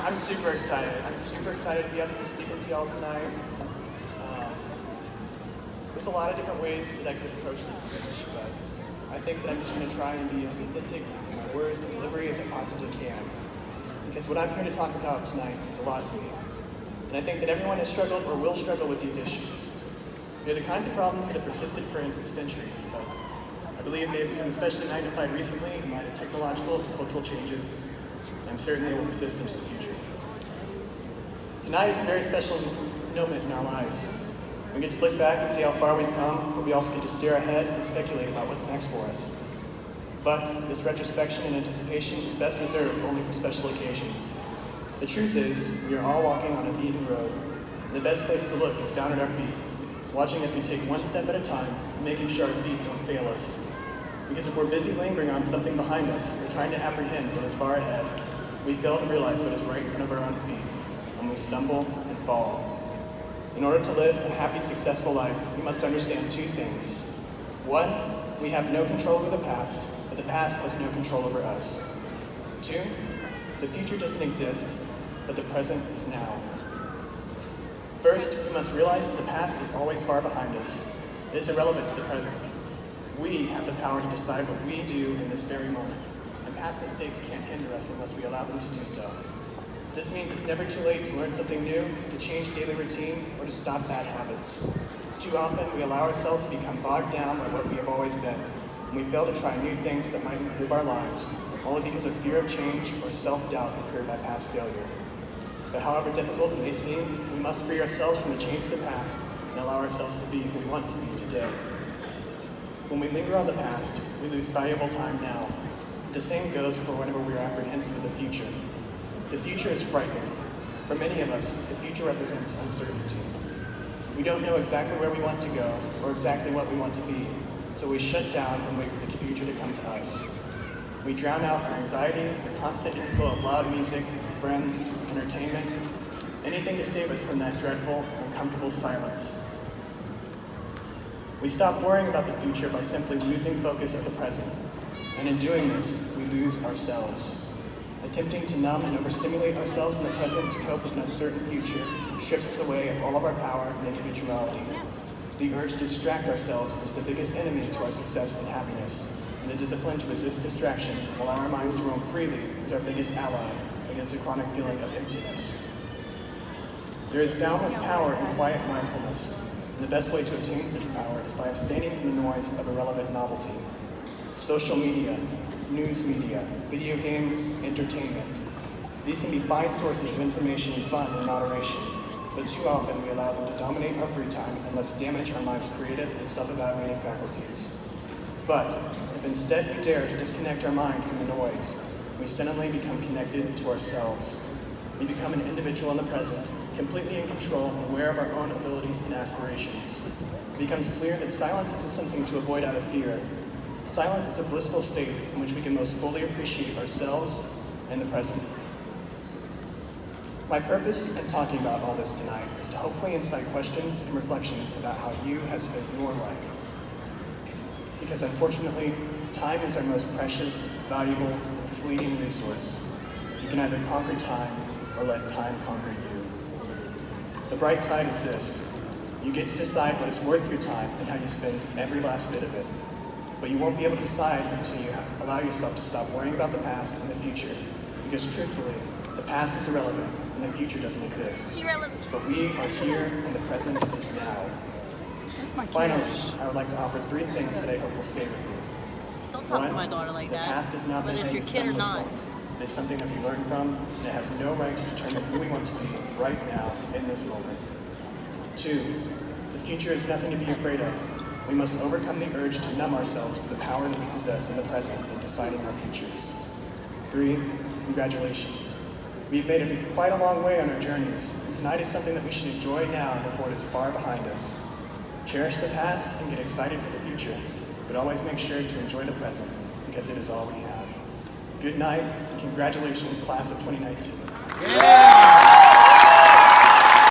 I'm super excited. I'm super excited to be up here speaking to y'all tonight. There's a lot of different ways that I could approach this speech, but I think that I'm just going to try and be as authentic in my words and delivery as I possibly can. Because what I'm here to talk about tonight means a lot to me. And I think that everyone has struggled or will struggle with these issues. They're the kinds of problems that have persisted for centuries, but I believe they have become especially magnified recently in light of technological and cultural changes, and I'm certain they will persist into the future. Tonight is a very special moment in our lives. We get to look back and see how far we've come, but we also get to stare ahead and speculate about what's next for us. But this retrospection and anticipation is best reserved only for special occasions. The truth is, we are all walking on a beaten road, and the best place to look is down at our feet, watching as we take one step at a time, making sure our feet don't fail us. Because if we're busy lingering on something behind us, or trying to apprehend what is far ahead, we fail to realize what is right in front of our own feet, and we stumble and fall. In order to live a happy, successful life, we must understand two things. One, we have no control over the past, but the past has no control over us. Two, the future doesn't exist, but the present is now. First, we must realize that the past is always far behind us. It is irrelevant to the present. We have the power to decide what we do in this very moment, and past mistakes can't hinder us unless we allow them to do so. This means it's never too late to learn something new, to change daily routine, or to stop bad habits. Too often, we allow ourselves to become bogged down by what we have always been, and we fail to try new things that might improve our lives, only because of fear of change or self-doubt incurred by past failure. But however difficult it may seem, we must free ourselves from the chains of the past and allow ourselves to be who we want to be today. When we linger on the past, we lose valuable time now. The same goes for whenever we are apprehensive of the future. The future is frightening. For many of us, the future represents uncertainty. We don't know exactly where we want to go or exactly what we want to be, so we shut down and wait for the future to come to us. We drown out our anxiety, the constant inflow of loud music, friends, entertainment, anything to save us from that dreadful, uncomfortable silence. We stop worrying about the future by simply losing focus of the present, and in doing this, we lose ourselves. Attempting to numb and overstimulate ourselves in the present to cope with an uncertain future strips us away of all of our power and individuality. The urge to distract ourselves is the biggest enemy to our success and happiness, and the discipline to resist distraction and allow our minds to roam freely is our biggest ally against a chronic feeling of emptiness. There is boundless power in quiet mindfulness, and the best way to obtain such power is by abstaining from the noise of irrelevant novelty. Social media, news media, video games, entertainment. These can be fine sources of information and fun in moderation, but too often we allow them to dominate our free time and thus damage our mind's creative and self-evaluating faculties. But if instead we dare to disconnect our mind from the noise, we suddenly become connected to ourselves. We become an individual in the present, completely in control and aware of our own abilities and aspirations. It becomes clear that silence isn't something to avoid out of fear. Silence is a blissful state in which we can most fully appreciate ourselves and the present. My purpose in talking about all this tonight is to hopefully incite questions and reflections about how you have spent your life. Because unfortunately, time is our most precious, valuable, and fleeting resource. You can either conquer time or let time conquer you. The bright side is this: you get to decide what is worth your time and how you spend every last bit of it. But you won't be able to decide until you allow yourself to stop worrying about the past and the future. Because truthfully, the past is irrelevant and the future doesn't exist. Irrelevant. But we are here and the present is now. That's my kid. Finally, I would like to offer 3 things that I hope will stay with you. Don't talk One, to my daughter like the that. past is not whether meant it's to your be kid or not. It is something that we learn from, and it has no right to determine who we want to be right now in this moment. 2, the future is nothing to be afraid of. We must overcome the urge to numb ourselves to the power that we possess in the present in deciding our futures. 3, congratulations. We've made it quite a long way on our journeys, and tonight is something that we should enjoy now before it is far behind us. Cherish the past and get excited for the future, but always make sure to enjoy the present, because it is all we have. Good night, and congratulations, class of 2019. Yeah!